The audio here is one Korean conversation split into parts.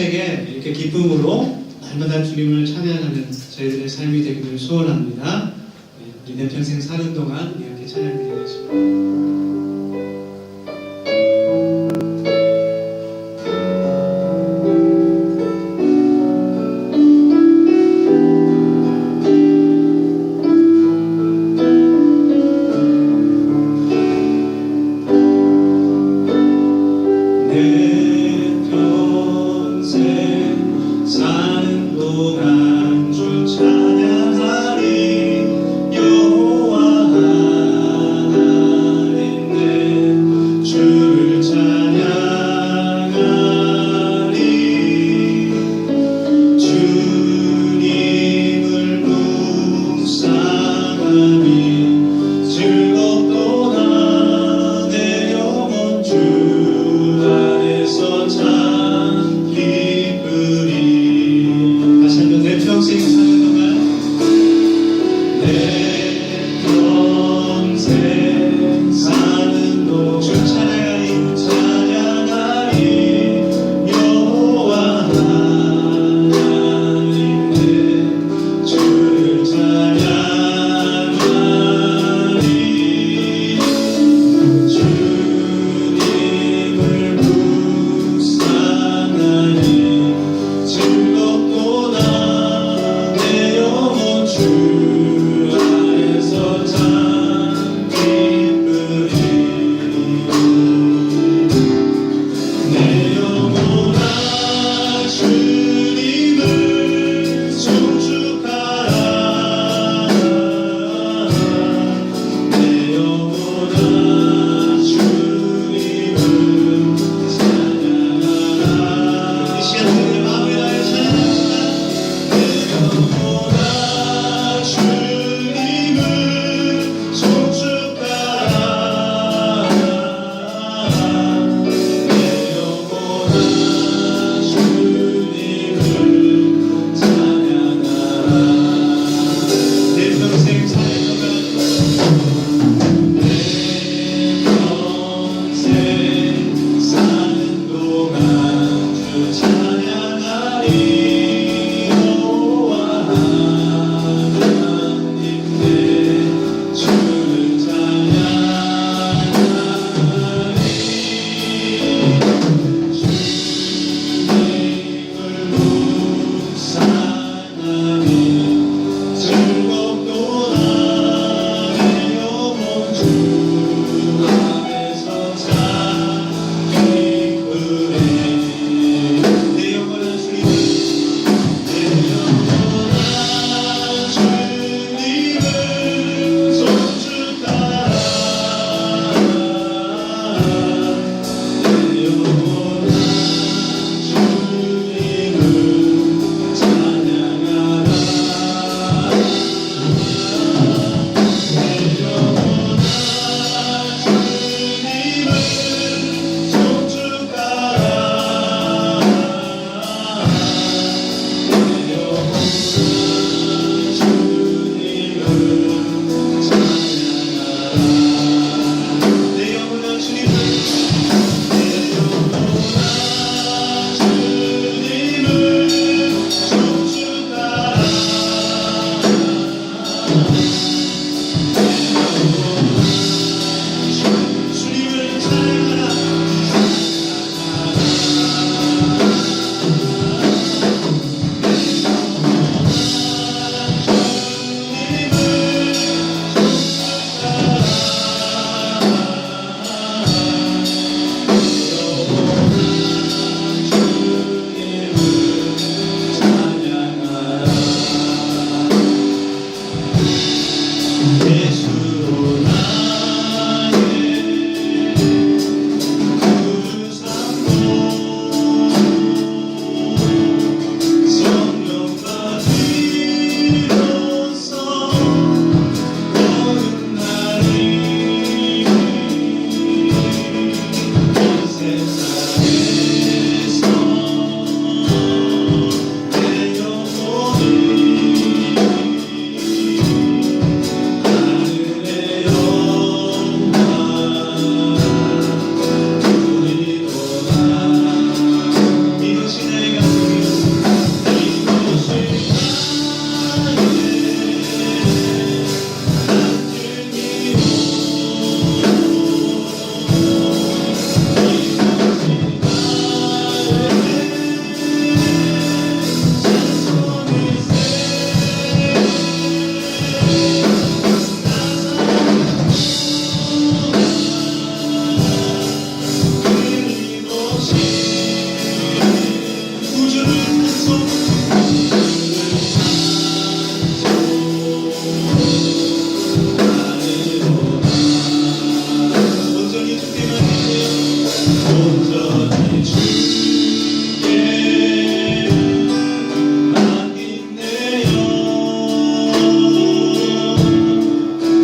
전체에게 이렇게 기쁨으로 날마다 주님을 찬양하는 저희들의 삶이 되기를 소원합니다. 우리 내 평생 사는 동안 이렇게 찬양드리겠습니다. 온전히 주께 맡기네요.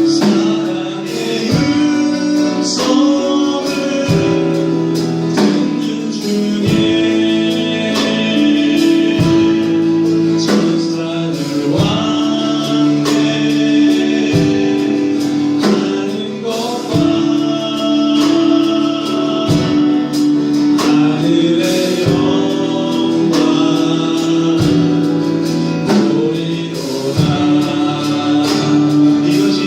사랑의 음성을 듣는 중에 천사들 왕래하는 것과 하늘의 영광 보리로다. 이것이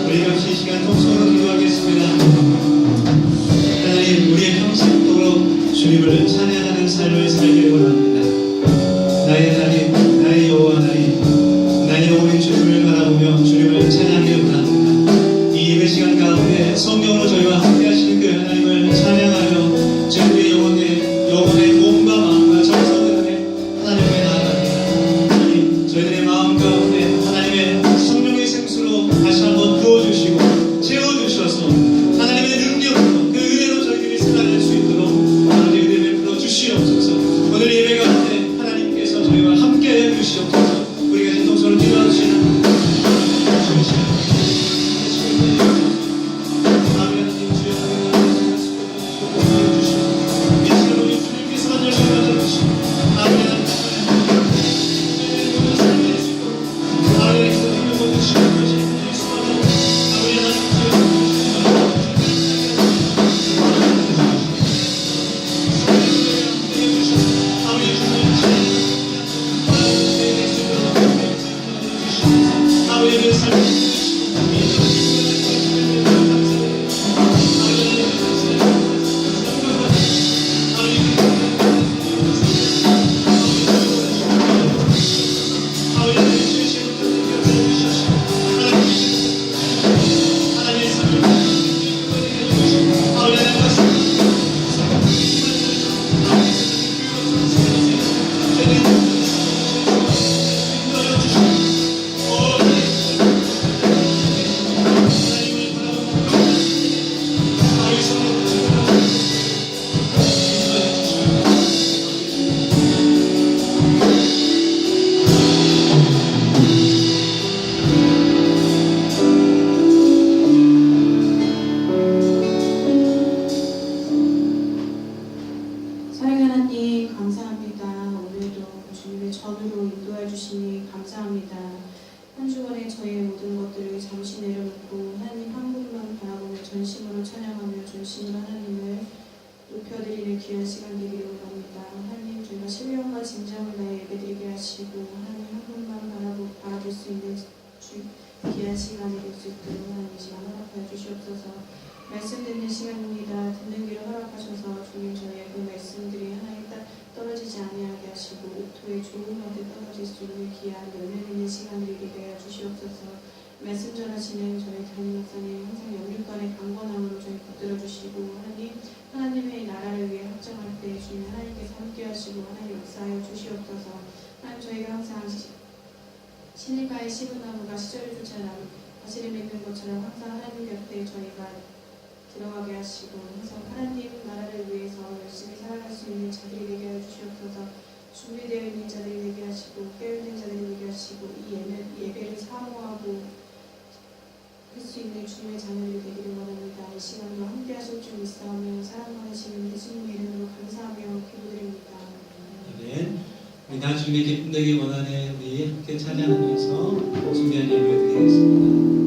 우리 같이 이 시간 통성으로 기도하겠습니다. 하나님, 우리의 평생도록 주님을 찬양하는 삶을 살기를 원합니다. 나의 하나님, 나의 여호와 하나님, 나의 오랜 주님을 바라보며 주님을 찬양하기를 원합니다. 이 예배 시간 가운데 성령으로 저희와 함께 하시는 그 하나님을 찬양하며 우리의 영혼의 몸과 마음과 정성을 해 하나님께 나아갑니다. 하나님, 저희들의 마음 가운데 하나님의 성령의 생수로 다시 한번 부어주시고 채워주셔서 하나님의 능력으로 그 은혜로 저희들이 살아갈 수 있도록 아버지 은혜 베풀어 주시옵소서. 오늘 예배 가운데 하나님께서 저희와 함께 해주시옵소서. 우리가 진동서로 기도하시는 전심으로 찬양하며 전심으로 하나님을 높여드리는 귀한 시간 되기를 원합니다. 하나님, 저희가 신령과 진정을 다해 예배드리게 하시고 하나님 한 분만 바라볼 수 있는 귀한 시간이 될 수 있도록 하나님 시간 허락하여 주시옵소서. 말씀 듣는 시간입니다. 듣는 귀를 허락하셔서 주님, 저희의 그 말씀들이 하나님 떨어지지 아니하게 하시고 옥토에 좋은 곳에 떨어질 수 있는 귀한 열매 맺는 시간들이 되게 하여 주시옵소서. 말씀 전하시는 저희 담임 목사님 항상 영육간의 강건함으로 저희 붙들어 주시고 하나님의 나라를 위해 확정할 때 주님 하나님께서 함께 하시고 하나님 역사하여 주시옵소서. 하나님, 저희가 항상 시냇가의 시분나무가 시절을 쫓아 당신을 믿는 것처럼 항상 하나님 곁에 저희가 들어가게 하시고 항상 하나님 나라를 위해서 열심히 살아갈 수 있는 자들이 되게 하여 주시옵소서. 준비되어 있는 자들이 되게 하시고 깨어있는 자들이 되게 하시고 이 예배를 사모하고 할 수 있는 주님의 자녀들이 되기를 원합니다. 이 시간도 함께 하실 줄 믿사오며 사랑 많으시는 예수님의 이름으로 감사하며 기도드립니다. 아멘. 우리 나중에 기쁨 되기 원하는 우리 함께 찬양하기 위해서 준비한 예배 드리겠습니다.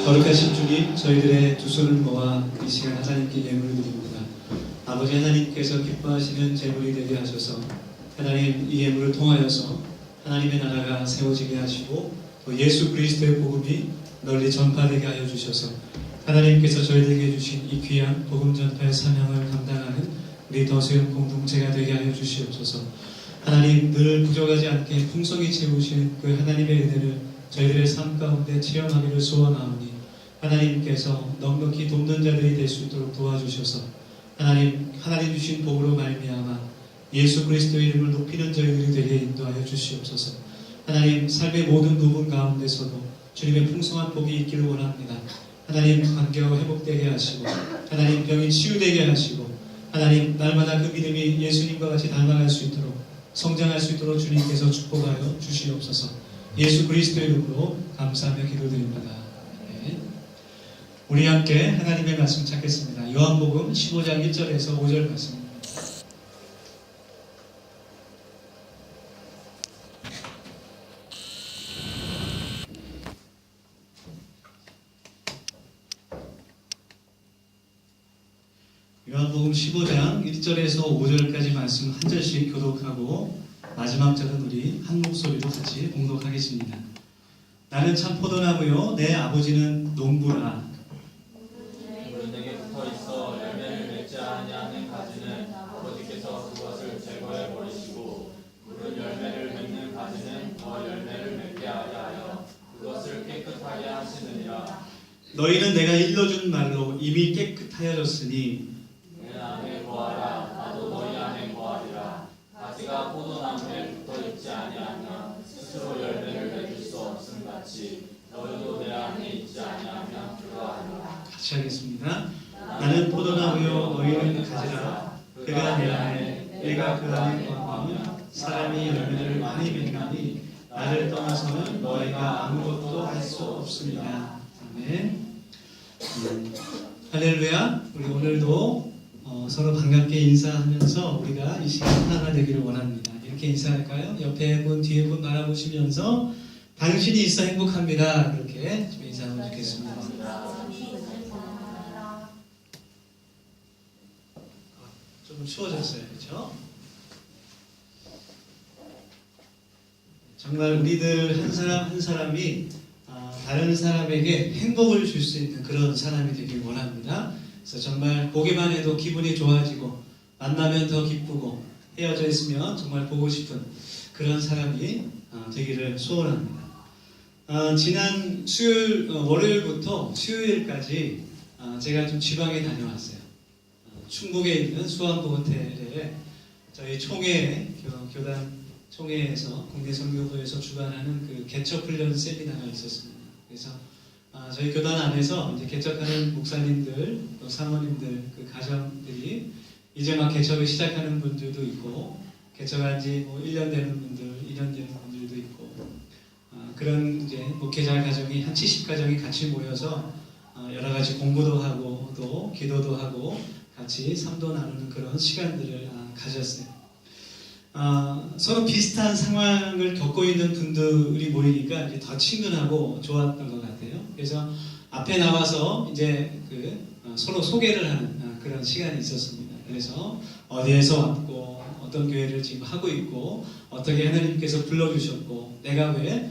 거룩하신 주님, 저희들의 두 손을 모아 이 시간 하나님께 예물을 드립니다. 아버지 하나님께서 기뻐하시는 제물이 되게 하셔서 하나님 이 예물을 통하여서 하나님의 나라가 세워지게 하시고 또 예수 그리스도의 복음이 널리 전파되게 하여 주셔서 하나님께서 저희들에게 주신 이 귀한 복음 전파의 사명을 감당하는 우리 더수영 공동체가 되게 하여 주시옵소서. 하나님 늘 부족하지 않게 풍성히 채우시는 그 하나님의 은혜를 저희들의 삶 가운데 체험하기를 소원하오니 하나님께서 넉넉히 돕는 자들이 될 수 있도록 도와주셔서 하나님 주신 복으로 말미암아 예수 그리스도의 이름을 높이는 저희들이 되게 인도하여 주시옵소서. 하나님 삶의 모든 부분 가운데서도 주님의 풍성한 복이 있기를 원합니다. 하나님 관계가 회복되게 하시고 하나님 병이 치유되게 하시고 하나님 날마다 그 믿음이 예수님과 같이 닮아갈 수 있도록 성장할 수 있도록 주님께서 축복하여 주시옵소서. 예수 그리스도의 이름으로 감사하며 기도드립니다. 우리 함께 하나님의 말씀 찾겠습니다. 요한복음 15장 1절에서 5절 말씀입니다. 요한복음 15장 1절에서 5절까지 말씀 한 절씩 교독하고 마지막 절은 우리 한 목소리로 같이 봉독하겠습니다. 나는 참 포도나무요 내 아버지는 농부라. 내게 붙어 있어 열매를 맺지 아니하는 가지는 아버지께서 그것을 제거해 버리시고 푸른 열매를 맺는 가지는 더 열매를 맺게 하여 그것을 깨끗하게 하시느니라. 너희는 내가 일러준 말로 이미 깨끗하여졌으니 내 안에 거하라. 나도 너희 안에 거하리라. 가지가 포도나무에 붙어 있지 아니하면 스스로 열매를 맺을 수 없음 같이 너희도 내 안에 있지 아니하면 그러하리라. 같이 하겠습니다. 나는 포도나무요 너희는 가지라. 그가 내 안에 내가 그 안에 거하면 사람이 열매를 많이 맺나니 나를 떠나서는 너희가 아무것도 할 수 없습니다. 아멘. 할렐루야. 우리 오늘도 서로 반갑게 인사하면서 우리가 이 시간 하나가 되기를 원합니다. 이렇게 인사할까요? 옆에 분, 뒤에 분 바라보시면서 당신이 있어 행복합니다. 그렇게 좀 인사하면 좋겠습니다. 좀 추워졌어요, 그렇죠? 정말 우리들 한 사람 한 사람이 다른 사람에게 행복을 줄 수 있는 그런 사람이 되길 원합니다. 그래서 정말 보기만 해도 기분이 좋아지고 만나면 더 기쁘고 헤어져 있으면 정말 보고 싶은 그런 사람이 되기를 소원합니다. 지난 월요일부터 수요일까지 제가 좀 지방에 다녀왔어요. 충북에 있는 수안보 호텔에 저희 총회 교단 총회에서 국내 선교부에서 주관하는 그 개척 훈련 세미나가 있었습니다. 그래서 저희 교단 안에서 이제 개척하는 목사님들, 또 사모님들, 그 가정들이 이제 막 개척을 시작하는 분들도 있고, 개척한 지 뭐 1년 되는 분들, 2년 되는 분들도 있고, 그런 이제 목회자 가정이 한 70가정이 같이 모여서 여러 가지 공부도 하고 또 기도도 하고 같이 삶도 나누는 그런 시간들을 가졌어요. 서로 비슷한 상황을 겪고 있는 분들이 모이니까 이제 더 친근하고 좋았던 것 같아요. 그래서 앞에 나와서 이제 서로 소개를 하는 그런 시간이 있었습니다. 그래서 어디에서 왔고 어떤 교회를 지금 하고 있고 어떻게 하나님께서 불러주셨고 내가 왜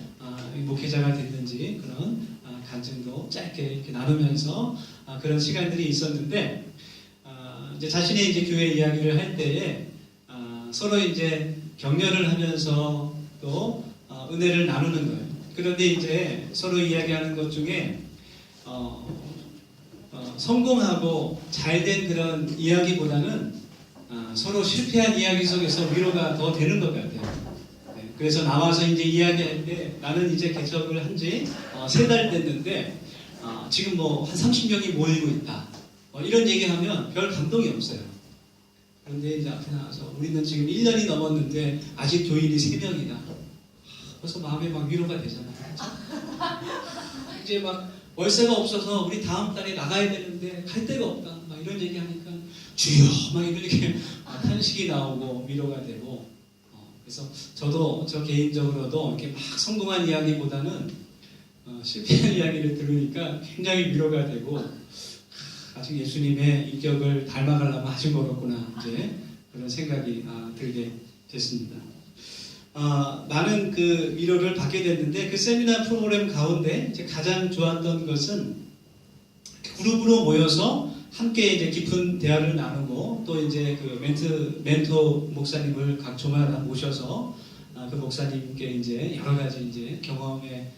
목회자가 됐는지 그런 간증도 짧게 이렇게 나누면서 그런 시간들이 있었는데 이제 자신의 이제 교회 이야기를 할 때에 서로 이제 격려를 하면서 또 은혜를 나누는 거예요. 그런데 이제 서로 이야기하는 것 중에 성공하고 잘된 그런 이야기보다는 서로 실패한 이야기 속에서 위로가 더 되는 것 같아요. 네, 그래서 나와서 이제 이야기할 때 나는 이제 개척을 한 지 3달 됐는데 지금 뭐 한 30명이 모이고 있다. 이런 얘기하면 별 감동이 없어요. 그런데 이제 앞에 나와서 우리는 지금 1년이 넘었는데 아직 교인이 3명이다. 벌써 마음에 막 위로가 되잖아요. 이제 막 월세가 없어서 우리 다음 달에 나가야 되는데 갈 데가 없다. 막 이런 얘기하니까 주여 막 이렇게 탄식이 나오고 위로가 되고 그래서 저도 저 개인적으로도 이렇게 막 성공한 이야기보다는 실패한 이야기를 들으니까 굉장히 위로가 되고 아직 예수님의 인격을 닮아가려면 아직 멀었구나 이제 그런 생각이 들게 됐습니다. 많은 그 위로를 받게 됐는데 그 세미나 프로그램 가운데 이제 가장 좋았던 것은 그룹으로 모여서 함께 이제 깊은 대화를 나누고 또 이제 그 멘토 목사님을 각 조마다 모셔서 그 목사님께 이제 여러 가지 이제 경험에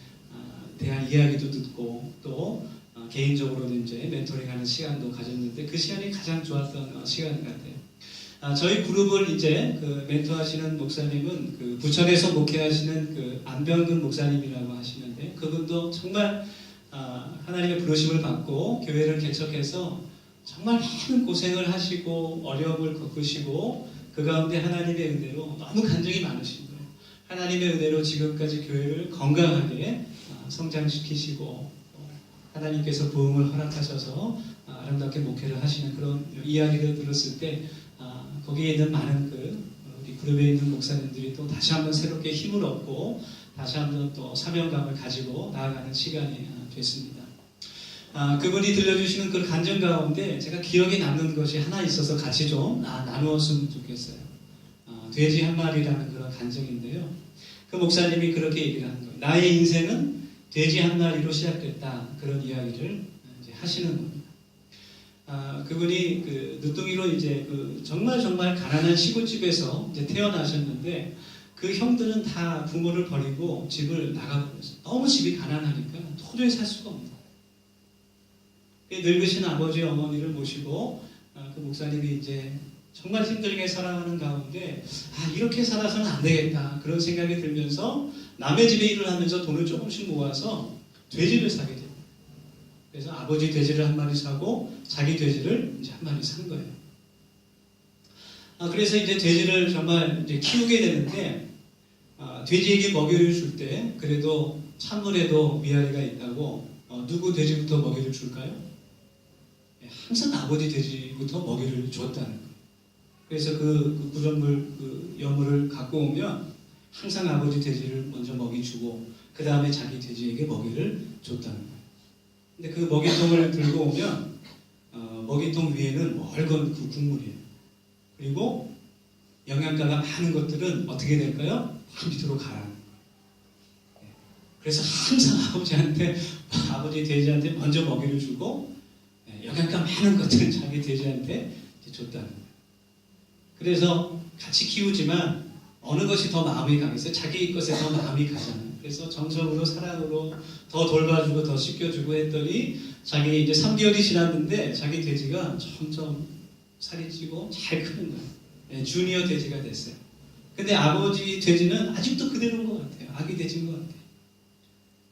대한 이야기도 듣고 또 개인적으로도 이제 멘토링하는 시간도 가졌는데 그 시간이 가장 좋았던 시간 같아요. 저희 그룹을 이제 그 멘토하시는 목사님은 그 부천에서 목회하시는 그 안병근 목사님이라고 하시는데 그분도 정말 하나님의 부르심을 받고 교회를 개척해서 정말 많은 고생을 하시고 어려움을 겪으시고 그 가운데 하나님의 은혜로 너무 간증이 많으신 거예요. 하나님의 은혜로 지금까지 교회를 건강하게 성장시키시고 하나님께서 부흥을 허락하셔서 아름답게 목회를 하시는 그런 이야기를 들었을 때 거기에 있는 많은 우리 그룹에 있는 목사님들이 또 다시 한번 새롭게 힘을 얻고 다시 한번 또 사명감을 가지고 나아가는 시간이 됐습니다. 그분이 들려주시는 그 간증 가운데 제가 기억에 남는 것이 하나 있어서 같이 좀 나누었으면 좋겠어요. 돼지 한 마리라는 그런 간증인데요. 그 목사님이 그렇게 얘기를 하는 거예요. 나의 인생은 돼지 한 마리로 시작됐다. 그런 이야기를 이제 하시는 겁니다. 그분이 그 늦둥이로 이제 정말 가난한 시골집에서 이제 태어나셨는데 그 형들은 다 부모를 버리고 집을 나가버렸어요. 너무 집이 가난하니까 도저히 살 수가 없는 거예요. 늙으신 아버지 어머니를 모시고 그 목사님이 이제 정말 힘들게 살아가는 가운데 이렇게 살아서는 안 되겠다 그런 생각이 들면서 남의 집에 일을 하면서 돈을 조금씩 모아서 돼지를 사게 됩니다. 그래서 아버지 돼지를 한 마리 사고 자기 돼지를 이제 한 마리 산 거예요. 그래서 이제 돼지를 정말 이제 키우게 되는데 돼지에게 먹이를 줄 때 그래도 찬물에도 위아래가 있다고 누구 돼지부터 먹이를 줄까요? 항상 아버지 돼지부터 먹이를 줬다는 거예요. 그래서 그 구정물 그 여물을 갖고 오면 항상 아버지 돼지를 먼저 먹이 주고 그 다음에 자기 돼지에게 먹이를 줬다는 거예요. 근데 그 먹이통을 들고 오면 먹이통 위에는 멀건 그 국물이에요. 그리고 영양가가 많은 것들은 어떻게 될까요? 그 밑으로 가라는 거예요. 그래서 항상 아버지 돼지한테 먼저 먹이를 주고 영양가 많은 것들은 자기 돼지한테 줬다는 거예요. 그래서 같이 키우지만 어느 것이 더 마음이 강해서 자기 것에 더 마음이 가잖아요. 그래서 정성으로 사랑으로 더 돌봐주고 더 씻겨주고 했더니 자기 이제 3개월이 지났는데 자기 돼지가 점점 살이 찌고 잘 크는 거예요. 주니어 돼지가 됐어요. 근데 아버지 돼지는 아직도 그대로인 것 같아요. 아기 돼지인 것 같아요.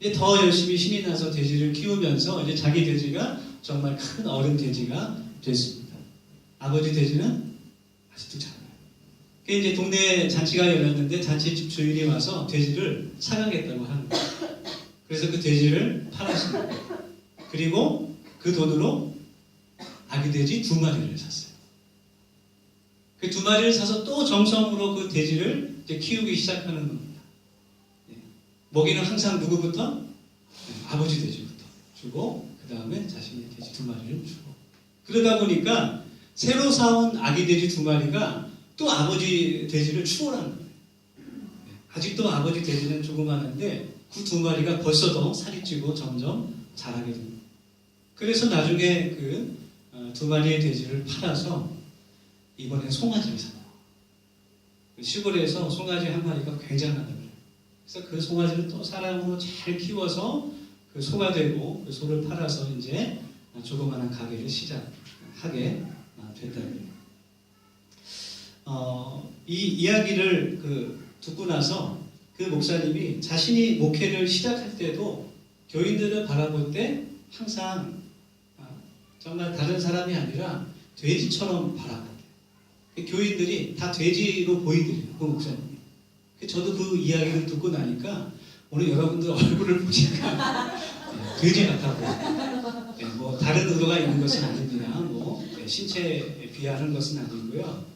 이제 더 열심히 신이 나서 돼지를 키우면서 이제 자기 돼지가 정말 큰 어른 돼지가 됐습니다. 아버지 돼지는 아직도 작아요. 이제 동네에 잔치가 열렸는데 잔치집 주인이 와서 돼지를 사가겠다고 하는 거예요. 그래서 그 돼지를 팔았습니다. 그리고 그 돈으로 아기 돼지 2마리를 샀어요. 그 2마리를 사서 또 정성으로 그 돼지를 이제 키우기 시작하는 겁니다. 먹이는 항상 누구부터? 아버지 돼지부터 주고 그 다음에 자신의 돼지 2마리를 주고 그러다 보니까 새로 사온 아기 돼지 2마리가 또 아버지 돼지를 추월하는 거예요. 아직도 아버지 돼지는 조그마한데 그 2마리가 벌써 더 살이 찌고 점점 자라게 됩니다. 그래서 나중에 그 2마리의 돼지를 팔아서 이번에 송아지를 샀어요. 시골에서 송아지 한 마리가 굉장하다고. 그래서 그 송아지를 또 사랑으로 잘 키워서 그 소가 되고 그 소를 팔아서 이제 조그마한 가게를 시작하게 됐다고요. 이 이야기를 듣고 나서 그 목사님이 자신이 목회를 시작할 때도 교인들을 바라볼 때 항상 정말 다른 사람이 아니라 돼지처럼 바라봤대요. 교인들이 다 돼지로 보이더래요. 그 목사님이. 저도 그 이야기를 듣고 나니까 오늘 여러분들 얼굴을 보니까 돼지 같아 보여요. 뭐 다른 의도가 있는 것은 아닙니다. 뭐 신체에 비하하는 것은 아니고요.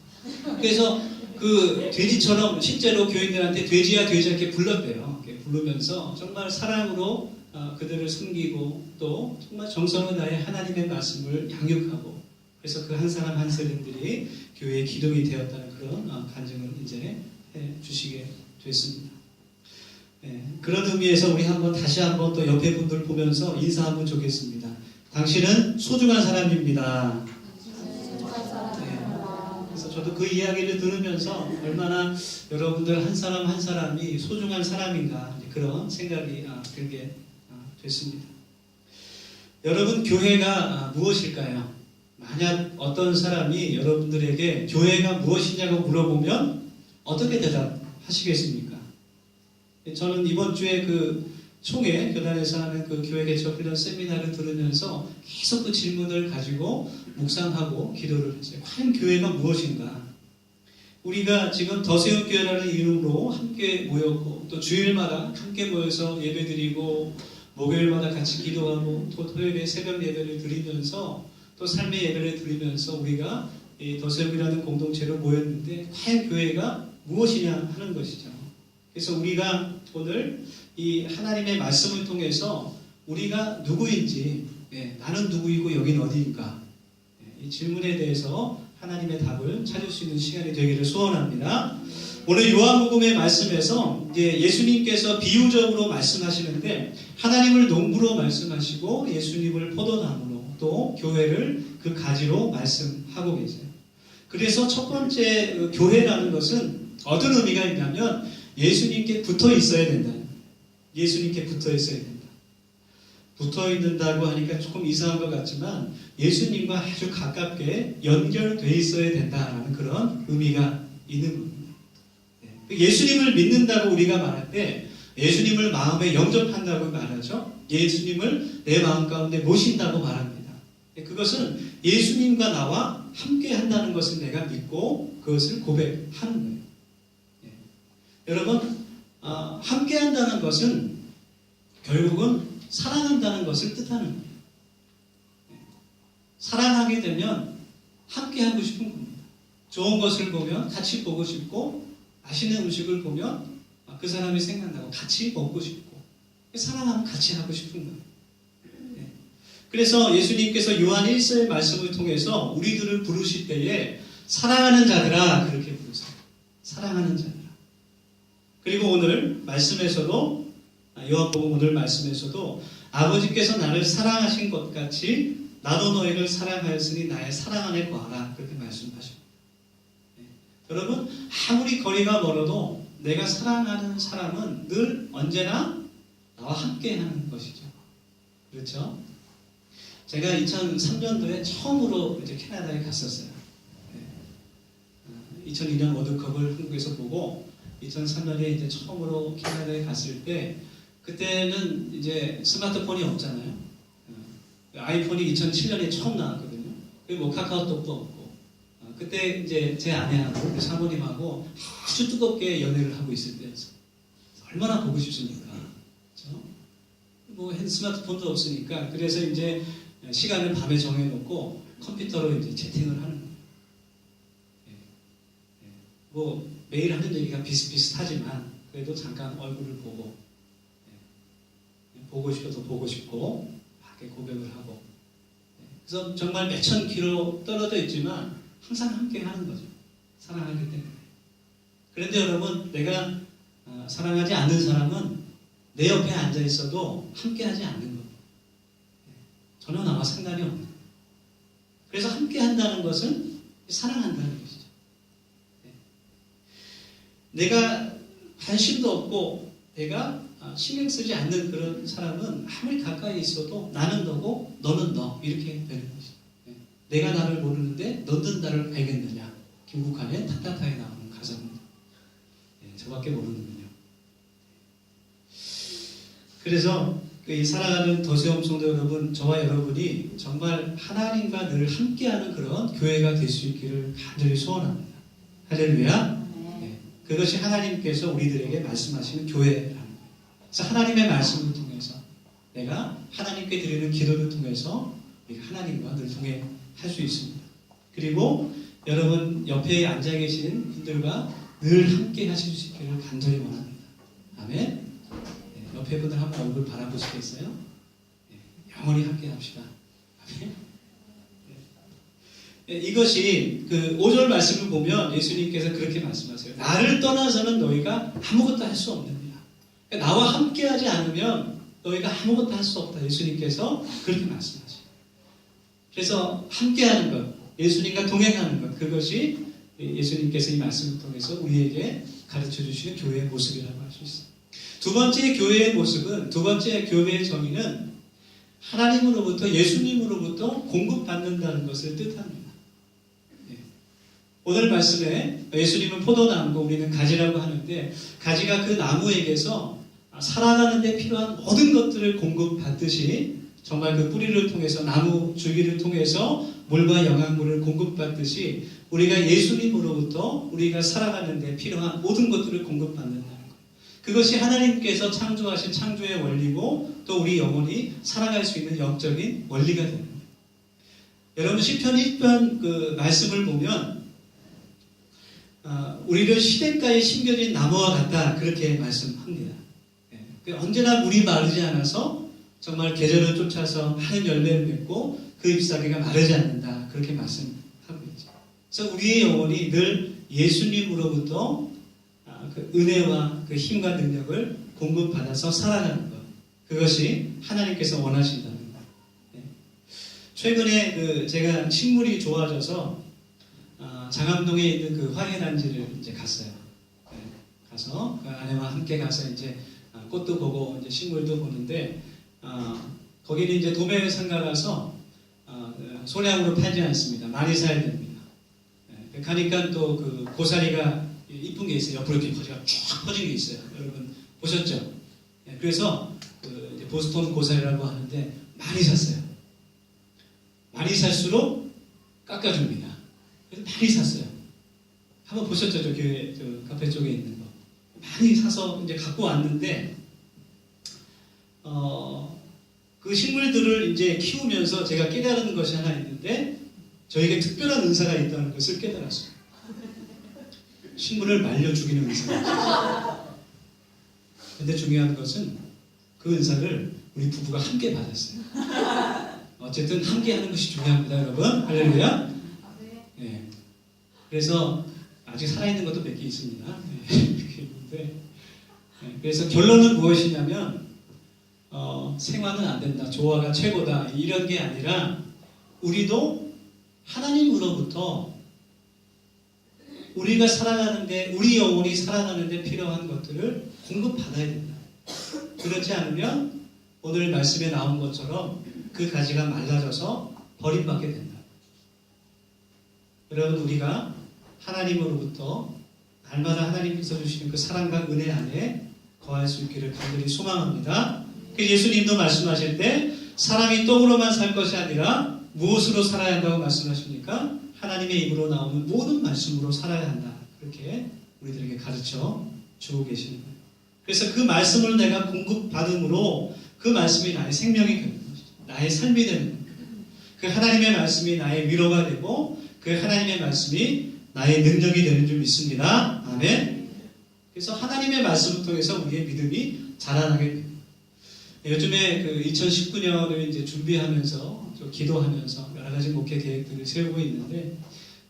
그래서 그 돼지처럼 실제로 교인들한테 돼지야 돼지 이렇게 불렀대요. 이렇게 부르면서 정말 사랑으로 그들을 섬기고 또 정말 정성을 다해 하나님의 말씀을 양육하고 그래서 그 한 사람 한 사람들이 교회의 기둥이 되었다는 그런 간증을 이제 해 주시게 됐습니다. 그런 의미에서 우리 다시 한번 또 옆에 분들 보면서 인사 한번 주겠습니다. 당신은 소중한 사람입니다. 그래서 저도 그 이야기를 들으면서 얼마나 여러분들 한 사람 한 사람이 소중한 사람인가 그런 생각이 들게 됐습니다. 여러분 교회가 무엇일까요? 만약 어떤 사람이 여러분들에게 교회가 무엇이냐고 물어보면 어떻게 대답하시겠습니까? 저는 이번 주에 그 총회 교단에서 하는 그 교회 개척 훈련 세미나를 들으면서 계속 그 질문을 가지고 묵상하고 기도를 했어요. 과연 교회가 무엇인가? 우리가 지금 더세움교회라는 이름으로 함께 모였고 또 주일마다 함께 모여서 예배드리고 목요일마다 같이 기도하고 또 토요일에 새벽 예배를 드리면서 또 삶의 예배를 드리면서 우리가 이 더세움이라는 공동체로 모였는데 과연 교회가 무엇이냐 하는 것이죠. 그래서 우리가 오늘 이 하나님의 말씀을 통해서 우리가 누구인지 나는 누구이고 여긴 어디인가 이 질문에 대해서 하나님의 답을 찾을 수 있는 시간이 되기를 소원합니다. 오늘 요한복음의 말씀에서 이제 예수님께서 비유적으로 말씀하시는데 하나님을 농부로 말씀하시고 예수님을 포도나무로 또 교회를 그 가지로 말씀하고 계세요. 그래서 첫 번째 교회라는 것은 어떤 의미가 있냐면 예수님께 붙어 있어야 된다. 예수님께 붙어 있어야 된다. 붙어 있는다고 하니까 조금 이상한 것 같지만 예수님과 아주 가깝게 연결되어 있어야 된다라는 그런 의미가 있는 겁니다. 예수님을 믿는다고 우리가 말할 때 예수님을 마음에 영접한다고 말하죠. 예수님을 내 마음 가운데 모신다고 말합니다. 그것은 예수님과 나와 함께 한다는 것을 내가 믿고 그것을 고백하는 거예요. 여러분 함께 한다는 것은 결국은 사랑한다는 것을 뜻하는 거예요. 사랑하게 되면 함께 하고 싶은 겁니다. 좋은 것을 보면 같이 보고 싶고, 맛있는 음식을 보면 그 사람이 생각나고 같이 먹고 싶고, 사랑하면 같이 하고 싶은 거예요. 네. 그래서 예수님께서 요한 1서의 말씀을 통해서 우리들을 부르실 때에 사랑하는 자들아 그렇게 부르세요. 사랑하는 자들아. 그리고 오늘 말씀에서도, 요한복음 오늘 말씀에서도 아버지께서 나를 사랑하신 것 같이 나도 너희를 사랑하였으니 나의 사랑 안에 거하라 그렇게 말씀하십니다. 네. 여러분, 아무리 거리가 멀어도 내가 사랑하는 사람은 늘 언제나 나와 함께 하는 것이죠. 그렇죠? 제가 2003년도에 처음으로 이제 캐나다에 갔었어요. 네. 2002년 월드컵을 한국에서 보고 2003년에 이제 처음으로 캐나다에 갔을 때 그때는 이제 스마트폰이 없잖아요. 아이폰이 2007년에 처음 나왔거든요. 그리고 뭐 카카오톡도 없고 그때 이제 제 아내하고 사모님하고 아주 뜨겁게 연애를 하고 있을 때였어요. 얼마나 보고 싶습니까? 그렇죠? 뭐 스마트폰도 없으니까 그래서 이제 시간을 밤에 정해놓고 컴퓨터로 이제 채팅을 하는 거예요. 뭐 매일 하는 얘기가 비슷비슷하지만 그래도 잠깐 얼굴을 보고 보고 싶어도 보고 싶고 이렇게 고백을 하고 그래서 정말 몇천 킬로 떨어져 있지만 항상 함께 하는 거죠. 사랑하기 때문에. 그런데 여러분, 내가 사랑하지 않는 사람은 내 옆에 앉아 있어도 함께 하지 않는 겁니다. 전혀 나와 상관이 없는 거예요. 그래서 함께 한다는 것은 사랑한다는 것이죠. 내가 관심도 없고 내가 신경 쓰지 않는 그런 사람은 아무리 가까이 있어도 나는 너고 너는 너 이렇게 되는 것이죠. 내가 나를 모르는데 너는 나를 알겠느냐. 김국환의 타타타에 나오는 가사입니다. 저밖에 모르는군요. 그래서 이 사랑하는 더세움 성도 여러분, 저와 여러분이 정말 하나님과 늘 함께하는 그런 교회가 될 수 있기를 간절히 소원합니다. 할렐루야. 그것이 하나님께서 우리들에게 말씀하시는 교회라는 거예요. 그래서 하나님의 말씀을 통해서 내가 하나님께 드리는 기도를 통해서 우리가 하나님과 늘 동행할 수 있습니다. 그리고 여러분 옆에 앉아 계신 분들과 늘 함께 하실 수 있기를 간절히 원합니다. 아멘. 네, 옆에 분들 한번 얼굴 바라보시겠어요? 네, 영원히 함께 합시다. 아멘. 이것이 그 5절 말씀을 보면 예수님께서 그렇게 말씀하세요. 나를 떠나서는 너희가 아무것도 할 수 없느니라. 그러니까 나와 함께하지 않으면 너희가 아무것도 할 수 없다. 예수님께서 그렇게 말씀하세요. 그래서 함께하는 것, 예수님과 동행하는 것, 그것이 예수님께서 이 말씀을 통해서 우리에게 가르쳐 주시는 교회의 모습이라고 할 수 있어요. 두 번째 교회의 모습은, 두 번째 교회의 정의는 하나님으로부터, 예수님으로부터 공급받는다는 것을 뜻합니다. 오늘 말씀에 예수님은 포도나무고 우리는 가지라고 하는데 가지가 그 나무에게서 살아가는 데 필요한 모든 것들을 공급받듯이 정말 그 뿌리를 통해서 나무 줄기를 통해서 물과 영양분을 공급받듯이 우리가 예수님으로부터 우리가 살아가는 데 필요한 모든 것들을 공급받는다는 거예요. 그것이 하나님께서 창조하신 창조의 원리고 또 우리 영혼이 살아갈 수 있는 영적인 원리가 되는 거예요. 여러분 시편 1편 그 말씀을 보면 우리를 시냇가에 심겨진 나무와 같다 그렇게 말씀합니다. 언제나 물이 마르지 않아서 정말 계절을 쫓아서 많은 열매를 맺고 그 잎사귀가 마르지 않는다 그렇게 말씀하고 있죠. 그래서 우리의 영혼이 늘 예수님으로부터 그 은혜와 그 힘과 능력을 공급받아서 살아가는 것, 그것이 하나님께서 원하신다는 것. 최근에 제가 식물이 좋아져서 장암동에 있는 그 화훼단지를 이제 갔어요. 가서 그 아내와 함께 가서 이제 꽃도 보고 이제 식물도 보는데 거기는 이제 도매 상가라서 소량으로 팔지 않습니다. 많이 사야 됩니다. 가니까 또 그 고사리가 이쁜 게 있어요. 옆으로 이렇게 쫙 퍼진 게 있어요. 여러분 보셨죠? 그래서 그 이제 보스턴 고사리라고 하는데 많이 샀어요. 많이 살수록 깎아줍니다. 그래서 많이 샀어요. 한번 보셨죠? 저 교회, 저 카페 쪽에 있는 거. 많이 사서 이제 갖고 왔는데, 그 식물들을 이제 키우면서 제가 깨달은 것이 하나 있는데 저에게 특별한 은사가 있다는 것을 깨달았어요. 식물을 말려 죽이는 은사가. 근데 중요한 것은 그 은사를 우리 부부가 함께 받았어요. 어쨌든 함께 하는 것이 중요합니다, 여러분. 할렐루야. 네. 그래서 아직 살아있는 것도 몇 개 있습니다. 네. 이렇게 있는데, 네. 그래서 결론은 무엇이냐면 생화는 안 된다, 조화가 최고다, 이런 게 아니라 우리도 하나님으로부터 우리가 살아가는데, 우리 영혼이 살아가는데 필요한 것들을 공급받아야 된다. 그렇지 않으면 오늘 말씀에 나온 것처럼 그 가지가 말라져서 버림받게 된다. 여러분, 우리가 하나님으로부터 날마다 하나님께서 주시는 그 사랑과 은혜 안에 거할 수 있기를 간절히 소망합니다. 그 예수님도 말씀하실 때 사람이 떡으로만 살 것이 아니라 무엇으로 살아야 한다고 말씀하십니까? 하나님의 입으로 나오는 모든 말씀으로 살아야 한다. 그렇게 우리들에게 가르쳐 주고 계시는 거예요. 그래서 그 말씀을 내가 공급받음으로 그 말씀이 나의 생명이 되는 것이죠. 나의 삶이 되는 거예요. 그 하나님의 말씀이 나의 위로가 되고 그 하나님의 말씀이 나의 능력이 되는 줄 믿습니다. 아멘. 그래서 하나님의 말씀을 통해서 우리의 믿음이 자라나게 됩니다. 요즘에 그 2019년을 이제 준비하면서 기도하면서 여러 가지 목회 계획들을 세우고 있는데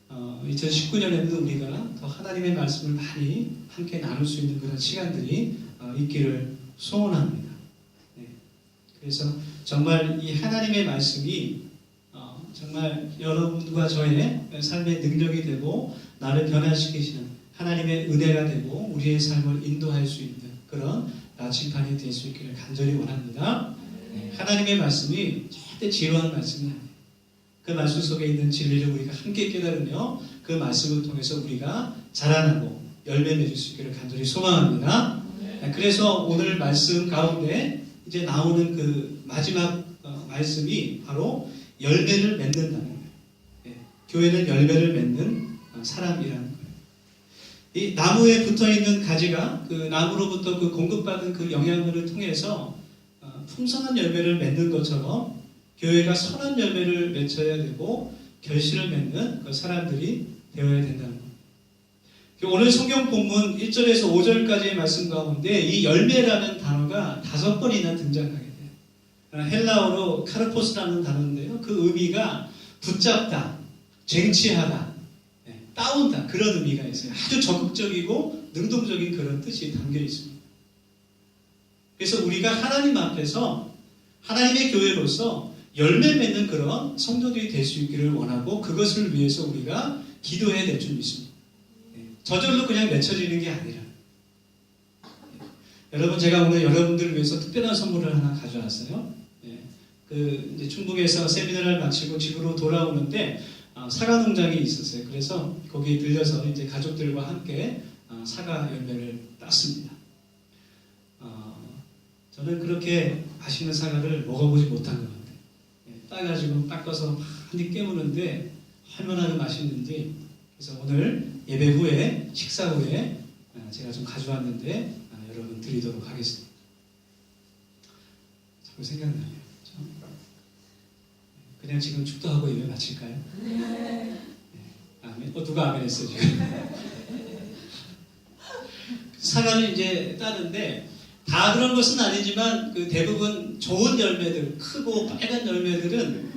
2019년에는 우리가 더 하나님의 말씀을 많이 함께 나눌 수 있는 그런 시간들이 있기를 소원합니다. 네. 그래서 정말 이 하나님의 말씀이 정말 여러분과 저의 삶의 능력이 되고 나를 변화시키시는 하나님의 은혜가 되고 우리의 삶을 인도할 수 있는 그런 나침반이 될 수 있기를 간절히 원합니다. 네. 하나님의 말씀이 절대 지루한 말씀이 아니에요. 그 말씀 속에 있는 진리를 우리가 함께 깨달으며 그 말씀을 통해서 우리가 자라나고 열매 맺을 수 있기를 간절히 소망합니다. 네. 그래서 오늘 말씀 가운데 이제 나오는 그 마지막 말씀이 바로 열매를 맺는다는 거예요. 네. 교회는 열매를 맺는 사람이라는 거예요. 이 나무에 붙어있는 가지가 그 나무로부터 그 공급받은 그 영양분을 통해서 풍성한 열매를 맺는 것처럼 교회가 선한 열매를 맺어야 되고 결실을 맺는 그 사람들이 되어야 된다는 겁니다. 오늘 성경 본문 1절에서 5절까지의 말씀 가운데 이 열매라는 단어가 5번이나 등장하게 돼요. 헬라어로 카르포스라는 단어인데요. 그 의미가 붙잡다, 쟁취하다, 따온다, 그런 의미가 있어요. 아주 적극적이고 능동적인 그런 뜻이 담겨 있습니다. 그래서 우리가 하나님 앞에서 하나님의 교회로서 열매 맺는 그런 성도들이 될 수 있기를 원하고 그것을 위해서 우리가 기도해야 될 줄 믿습니다. 저절로 그냥 맺혀지는 게 아니라 여러분, 제가 오늘 여러분들을 위해서 특별한 선물을 하나 가져왔어요. 그 이제 충북에서 세미나를 마치고 집으로 돌아오는데 사과 농장이 있었어요. 그래서 거기에 들려서 이제 가족들과 함께 사과 열매를 땄습니다. 저는 그렇게 맛있는 사과를 먹어보지 못한 것 같아요. 따가지고 닦아서 많이 깨무는데 얼마나 맛있는지. 그래서 오늘 예배 후에, 식사 후에 제가 좀 가져왔는데 여러분 드리도록 하겠습니다. 자꾸 생각나네요. 그냥 지금 축도하고 예배 마칠까요? 네. 아멘. 누가 아멘 했어요, 지금? 사과를 이제 따는데 다 그런 것은 아니지만 그 대부분 좋은 열매들, 크고 빨간 열매들은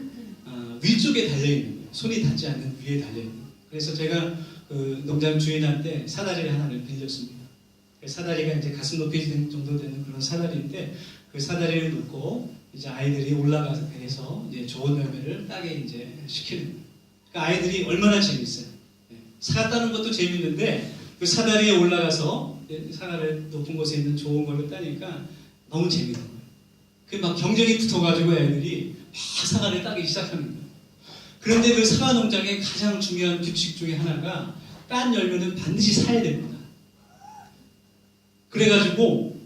위쪽에 달려있는 거예요. 손이 닿지 않는 위에 달려있는 거예요. 그래서 제가 그 농장 주인한테 사다리 하나를 빌렸습니다. 사다리가 이제 가슴 높이 정도 되는 그런 사다리인데 그 사다리를 놓고 이제 아이들이 올라가서 이제 좋은 열매를 따게 이제 시키는 거예요. 그러니까 아이들이 얼마나 재밌어요. 사과 따는 것도 재밌는데 그 사다리에 올라가서 사과를 높은 곳에 있는 좋은 거를 따니까 너무 재밌는 거예요. 그 막 경쟁이 붙어가지고 애들이 막 사과를 따기 시작하는 거예요. 그런데 그 사과 농장의 가장 중요한 규칙 중에 하나가 딴 열매는 반드시 사야 됩니다. 그래가지고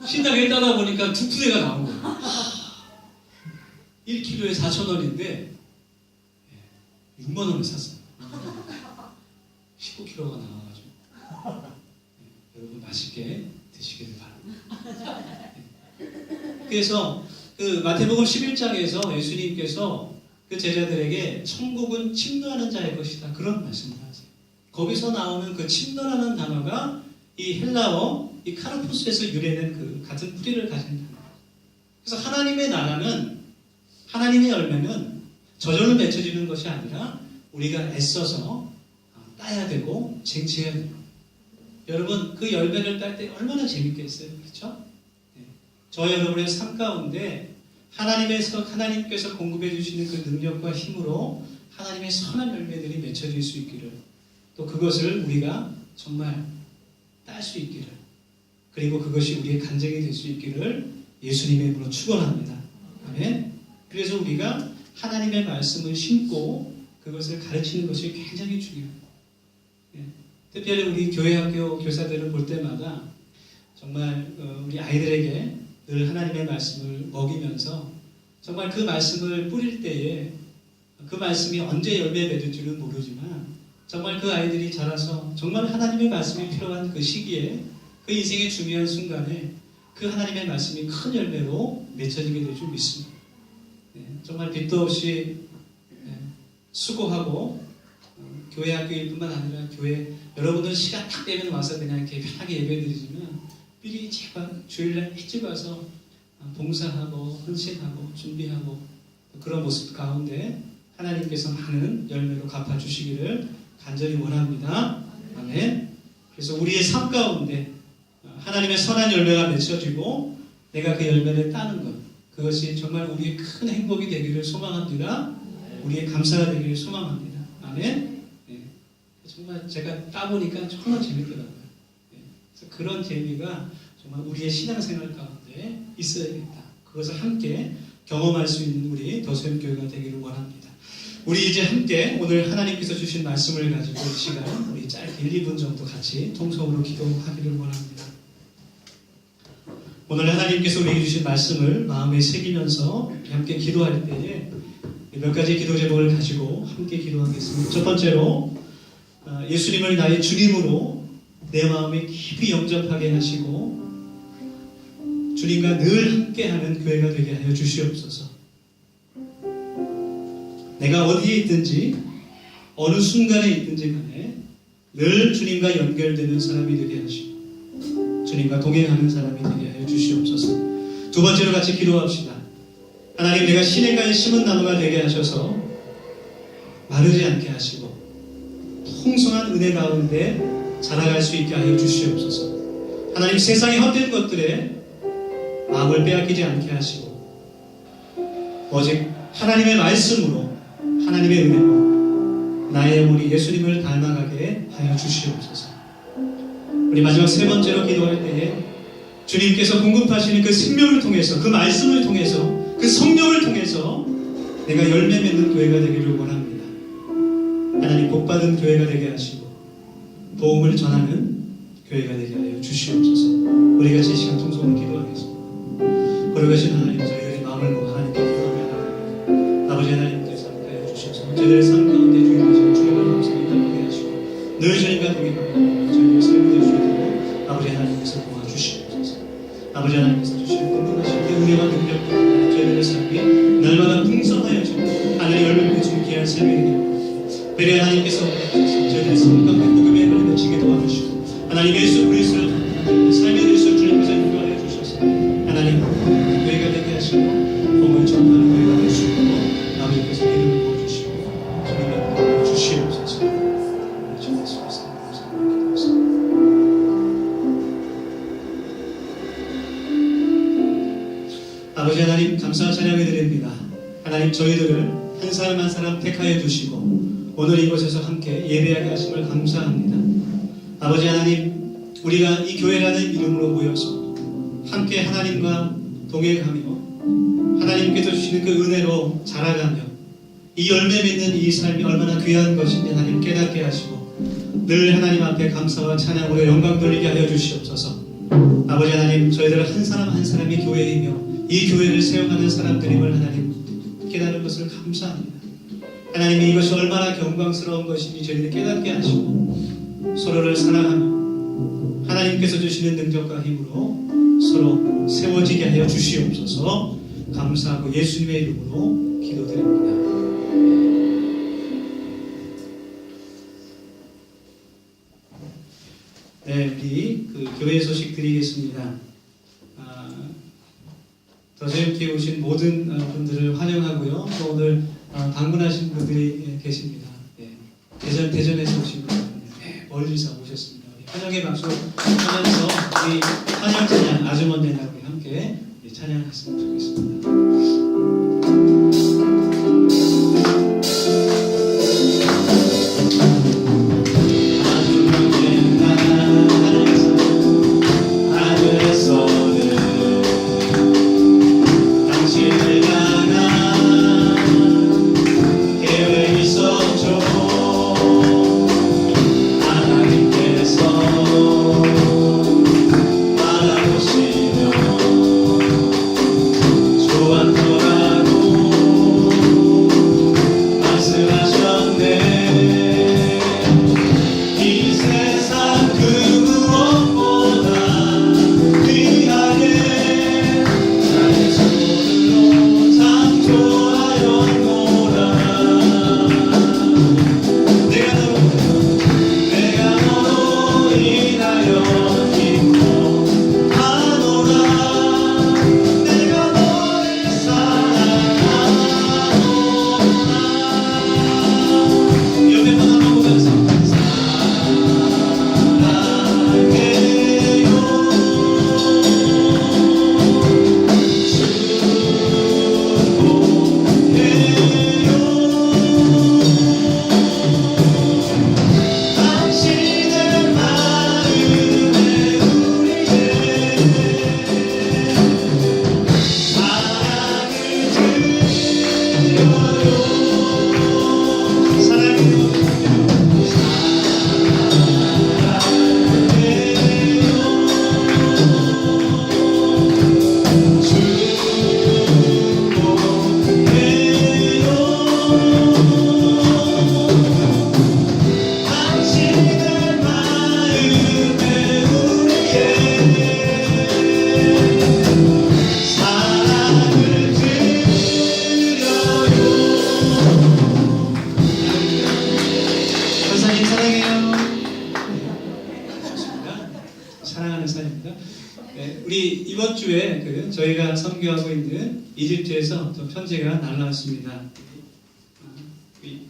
신나게 따다 보니까 2푸대가 나온 거예요. 1kg에 4,000원인데 6만 원을 샀어요. 19kg가 나와가지고 여러분 맛있게 드시길 바랍니다. 그래서 그 마태복음 11장에서 예수님께서 그 제자들에게 천국은 침노하는 자의 것이다 그런 말씀을 하세요. 거기서 나오는 그 침노라는 단어가 이 헬라어 이 카르푸스에서 유래된 그 같은 뿌리를 가진 단어예요. 그래서 하나님의 나라는 하나님의 열매는 저절로 맺혀지는 것이 아니라 우리가 애써서 따야 되고 쟁취해야 돼요. 여러분 그 열매를 딸 때 얼마나 재밌겠어요, 그렇죠? 네. 저 여러분의 삶 가운데 하나님께서 공급해 주시는 그 능력과 힘으로 하나님의 선한 열매들이 맺혀질 수 있기를, 또 그것을 우리가 정말 딸 수 있기를, 그리고 그것이 우리의 간증이 될 수 있기를 예수님의 이름으로 축원합니다. 아멘. 그래서 우리가 하나님의 말씀을 심고 그것을 가르치는 것이 굉장히 중요해요. 예. 특별히 우리 교회학교 교사들을 볼 때마다 정말 우리 아이들에게 늘 하나님의 말씀을 먹이면서 정말 그 말씀을 뿌릴 때에 그 말씀이 언제 열매 맺을 줄은 모르지만 정말 그 아이들이 자라서 정말 하나님의 말씀이 필요한 그 시기에 그 인생의 중요한 순간에 그 하나님의 말씀이 큰 열매로 맺혀지게 될 줄 믿습니다. 네, 정말 빚도 없이 수고하고 교회 학교일 뿐만 아니라 교회 여러분들 시간 딱 되면 와서 그냥 이렇게 편하게 예배드리지만 미리 제발 주일날 일찍 와서 봉사하고 헌신하고 준비하고 그런 모습 가운데 하나님께서 많은 열매로 갚아주시기를 간절히 원합니다. 아멘. 그래서 우리의 삶 가운데 하나님의 선한 열매가 맺혀지고 내가 그 열매를 따는 것, 그것이 정말 우리의 큰 행복이 되기를 소망합니다. 우리의 감사가 되기를 소망합니다. 아멘. 네. 정말 제가 따보니까 정말 재밌더라고요. 네. 그래서 그런 재미가 정말 우리의 신앙생활 가운데 있어야겠다. 그것을 함께 경험할 수 있는 우리 더소연교회가 되기를 원합니다. 우리 이제 함께 오늘 하나님께서 주신 말씀을 가지고 이 시간 우리 짧게 1, 2분 정도 같이 통성으로 기도하기를 원합니다. 오늘 하나님께서 우리에게 주신 말씀을 마음에 새기면서 함께 기도할 때에 몇 가지 기도 제목을 가지고 함께 기도하겠습니다. 첫 번째로 예수님을 나의 주님으로 내 마음에 깊이 영접하게 하시고 주님과 늘 함께하는 교회가 되게 하여 주시옵소서. 내가 어디에 있든지 어느 순간에 있든지 간에 늘 주님과 연결되는 사람이 되게 하시고 주님과 동행하는 사람이 되게 하여 주시옵소서. 두 번째로 같이 기도합시다. 하나님, 내가 시냇가에 심은 나무가 되게 하셔서 마르지 않게 하시고 풍성한 은혜 가운데 자라갈 수 있게 하여 주시옵소서. 하나님, 세상의 헛된 것들에 마음을 빼앗기지 않게 하시고 오직 하나님의 말씀으로 하나님의 은혜로 나의 어머니 예수님을 닮아가게 하여 주시옵소서. 우리 마지막 세 번째로 기도할 때에 주님께서 공급하시는 그 생명을 통해서, 그 말씀을 통해서, 그 성령을 통해서 내가 열매 맺는 교회가 되기를 원합니다. 하나님, 복받은 교회가 되게 하시고 복음을 전하는 교회가 되게 하여 주시옵소서. 우리 같이 이 시간 통성으로 기도하겠습니다. 거룩하신 하나님, 저희들의 마음을 모아 하나님께 기도합니다. 아버지 하나님께서 함께하여 주셔서 저희들의 삶 가운데 주님하시고 주님의 말씀을 인도하게 하시고 늘 주님과 동행하며 저희의 삶이 될 수 있도록 아버지 하나님께서 도와주시옵소서. 아버지 하나님께서 주시는 궁금하신 그 은혜와 능력 때문에 저희들의 삶이 날마다 풍성하여지고 하나님의 열매를 맺는 귀한 삶이 되게 하옵소서. 배려 하나님께서 저희들의 삶 가운데 복음의 열매를 맺히게 도와주시고 하나님 예수 그리스도를 삶에 대해서 주님께서 인도하여 주셔서 하나님 교회가 되게 하시고 복음을 전하는 교회가 될 수 있도록 아버지께서 이름을 부어주시고 주님의 복음을 주시옵소서. 주 예수 그리스도 감사합니다. 기도합니다. 아버지 하나님, 감사와 찬양을 드립니다. 하나님, 저희들을 한 사람 한 사람 택하여 주시고 오늘 이곳에서 함께 예배하게 하심을 감사합니다. 아버지 하나님, 우리가 이 교회라는 이름으로 모여서 함께 하나님과 동행하며 하나님께서 주시는 그 은혜로 자라가며 이 열매 맺는 이 삶이 얼마나 귀한 것인지 하나님 깨닫게 하시고 늘 하나님 앞에 감사와 찬양으로 영광 돌리게 하여 주시옵소서. 아버지 하나님, 저희들 한 사람 한 사람이 교회이며 이 교회를 세워가는 사람들임을 하나님 깨닫는 것을 감사합니다. 하나님이 이것이 얼마나 영광스러운 것인지 저희들 깨닫게 하시고 서로를 사랑하며 하나님께서 주시는 능력과 힘으로 서로 세워지게 하여 주시옵소서. 감사하고 예수님의 이름으로 기도드립니다. 네, 우리 교회 소식 드리겠습니다. 더제일교회 오신 모든 분들을 환영하고요. 또 오늘 방문하신 분들이 계십니다. 네, 대전에서 오신 분들, 네, 멀리서 오셨습니다. 우리 환영의 박수 하면서 우리 환영 찬양 아주 먼 데나 우리 함께 찬양했으면 좋겠습니다. 이번 주에 저희가 선교하고 있는 이집트에서 또 편지가 날라왔습니다.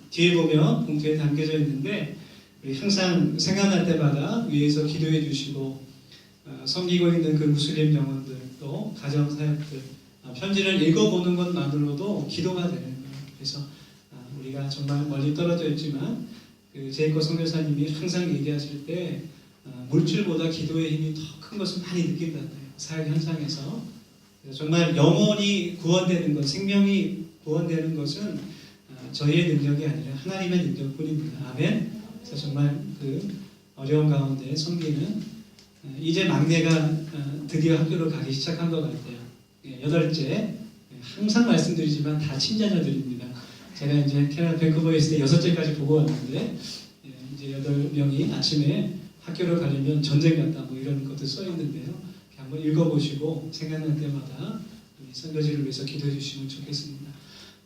뒤에 보면 봉투에 담겨져 있는데 우리 항상 생각날 때마다 위에서 기도해 주시고 섬기고 있는 그 무슬림 영혼들 또 가정 사역들 편지를 읽어보는 것만으로도 기도가 되는 거예요. 그래서 우리가 정말 멀리 떨어져 있지만 제이코 선교사님이 항상 얘기하실 때 물질보다 기도의 힘이 더 큰 것을 많이 느낀다는 거예요. 사역 현장에서 정말 영혼이 구원되는 것, 생명이 구원되는 것은 저희의 능력이 아니라 하나님의 능력뿐입니다. 아멘. 그래서 정말 어려운 가운데 섬기는 이제 막내가 드디어 학교로 가기 시작한 것 같아요. 8째 항상 말씀드리지만 다 친자녀들입니다. 제가 이제 캐나다 밴쿠버에 있을 때 6째까지 보고 왔는데 이제 8명이 아침에 학교로 가려면 전쟁 같다 뭐 이런 것도 써 있는데요. 한번 읽어보시고 생각날 때마다 선교지를 위해서 기도해 주시면 좋겠습니다.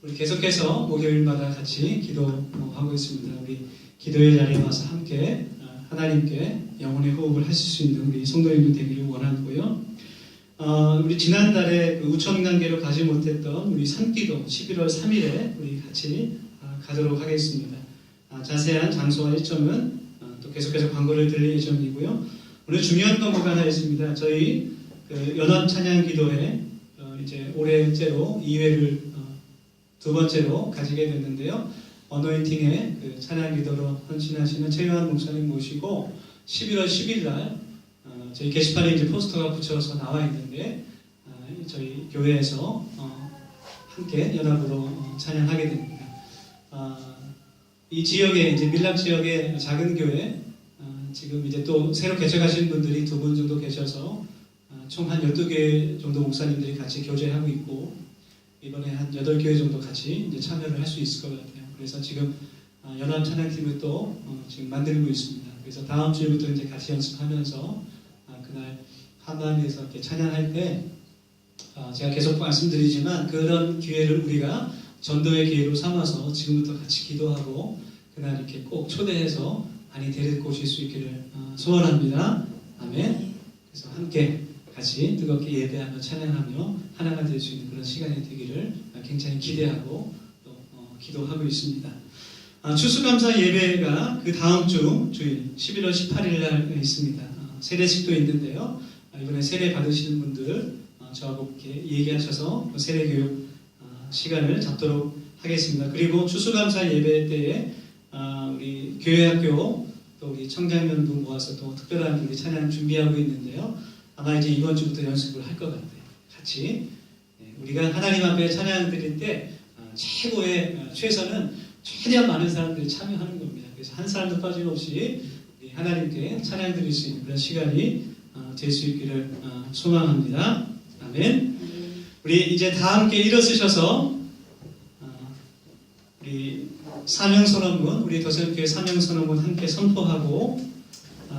우리 계속해서 목요일마다 같이 기도하고 있습니다. 우리 기도의 자리에 와서 함께 하나님께 영혼의 호흡을 하실 수 있는 우리 성도님들 되기를 원하고요. 우리 지난달에 우천관계로 가지 못했던 우리 산기도 11월 3일에 우리 같이 가도록 하겠습니다. 자세한 장소와 일정은 또 계속해서 광고를 드릴 예정이고요. 오늘 중요한 건뭐가 하나 있습니다. 저희 연합 찬양 기도회 이제 올해째로 2회를 두 번째로 가지게 됐는데요. 어노인팅의 찬양 기도로 헌신하시는 최요한 목사님 모시고 11월 10일 날 저희 게시판에 이제 포스터가 붙여서 나와 있는데 저희 교회에서 함께 연합으로 찬양하게 됩니다. 이 지역에 이제 밀락 지역의 작은 교회 지금 이제 또 새로 개척하신 분들이 2분 정도 계셔서 총 한 12개 정도 목사님들이 같이 교제하고 있고 이번에 한 8교회 정도 같이 이제 참여를 할 수 있을 것 같아요. 그래서 지금 연합 찬양팀을 또 지금 만들고 있습니다. 그래서 다음 주부터 이제 같이 연습하면서 그날 한마음에서 이렇게 찬양할 때 제가 계속 말씀드리지만 그런 기회를 우리가 전도의 기회로 삼아서 지금부터 같이 기도하고 그날 이렇게 꼭 초대해서 많이 데리고 오실 수 있기를 소원합니다. 아멘. 그래서 함께 같이 뜨겁게 예배하며 찬양하며 하나가 될 수 있는 그런 시간이 되기를 굉장히 기대하고 또 기도하고 있습니다. 추수감사 예배가 그 다음 주일 11월 18일 날 있습니다. 세례식도 있는데요. 이번에 세례 받으시는 분들 저하고 이렇게 얘기하셔서 세례 교육 시간을 잡도록 하겠습니다. 그리고 추수감사 예배 때에 우리 교회학교 또 우리 청장년도 모아서 또 특별한 우리 찬양 준비하고 있는데요. 아마 이제 이번 주부터 연습을 할 것 같아요. 같이 우리가 하나님 앞에 찬양 드릴 때 최고의 최선은 최대한 많은 사람들이 참여하는 겁니다. 그래서 한 사람도 빠짐없이 우리 하나님께 찬양 드릴 수 있는 그런 시간이 될 수 있기를 소망합니다. 아멘. 우리 이제 다 함께 일어서셔서 우리 사명선언문, 우리 도선교회 사명선언문 함께 선포하고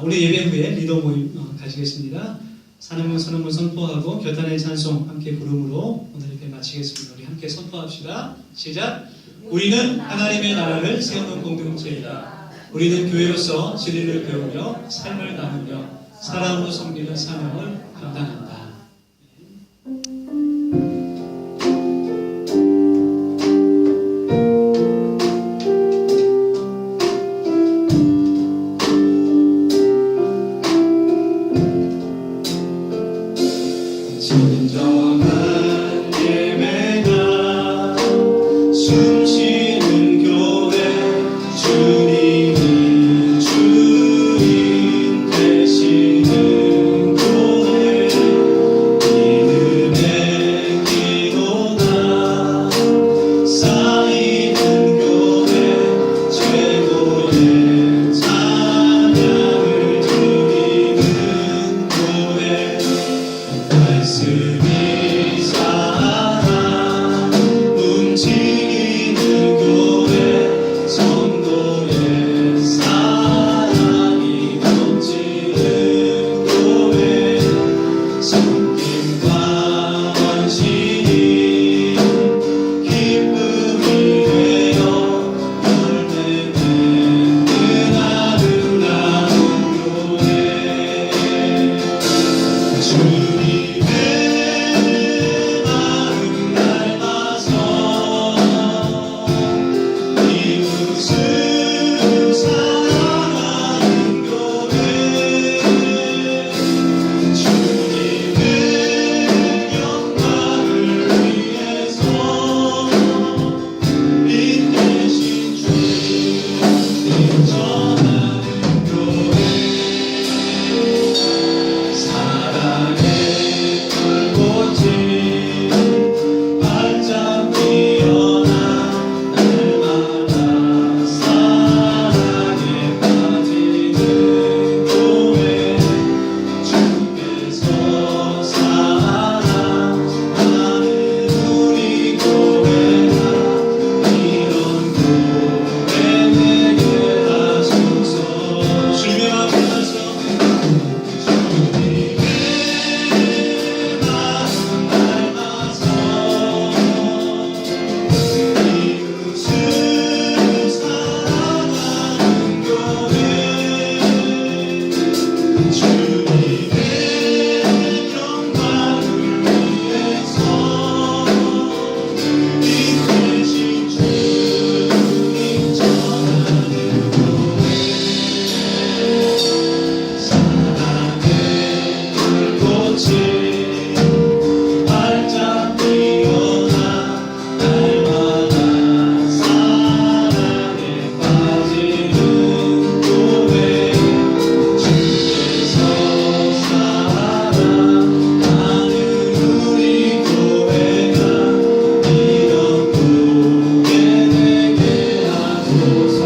우리 예배 후에 리더 모임 가지겠습니다. 사명선언문 선포하고 결단의 찬송 함께 부름으로 오늘 이렇게 마치겠습니다. 우리 함께 선포합시다. 시작. 우리는 하나님의 나라를 세우는 공동체이다. 우리는 교회로서 진리를 배우며 삶을 나누며 사랑으로 섬기는 사명을 감당한다. 진정한 예배가 숨쉬는 교회 주님이 주인 되시는 교회 믿음의 기도가 쌓이는 교회 최고의 찬양을 드리는 교회 말씀이 살아 움직이는 교회 성도의 사랑이 넘치는 교회 섬김과 헌신이 기쁨이 되어 열매 맺는 아름다운 교회 주님의 마음 닮아서 이웃을 사랑하는 교회 주님의 영광을 위해서 인내신 주님 전하는 교회 사랑의 불꽃이 반짝 피어나 날마다 사랑에 빠지는 교회 주께서 사랑하는 우리 교회가 이런 교회 되게 하소서. 주님의 앞에서 주님의 마음 닮아서 이웃을 사랑하는 교회 주님의 영광을 위해서 인내신 주님 전하는 교회 사랑의 불꽃이 활짝 피어나 날마다 사랑에 빠지는 교회 주께서 사랑하는 우리 교회가 이런 교회 되게 하소서.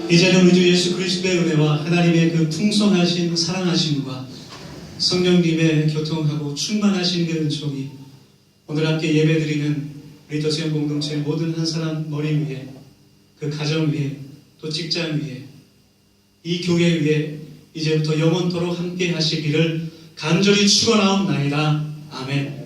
이제는 우리 주 예수 그리스도의 은혜와 하나님의 그 풍성하신 사랑하심과 성령님의 교통하고 충만하신 그 은총이 오늘 함께 예배드리는 우리 더수영 공동체 모든 한 사람 머리 위에 그 가정 위에 또 직장 위에 이 교회 위에 이제부터 영원토록 함께 하시기를 간절히 축원하옵나이다. 아멘.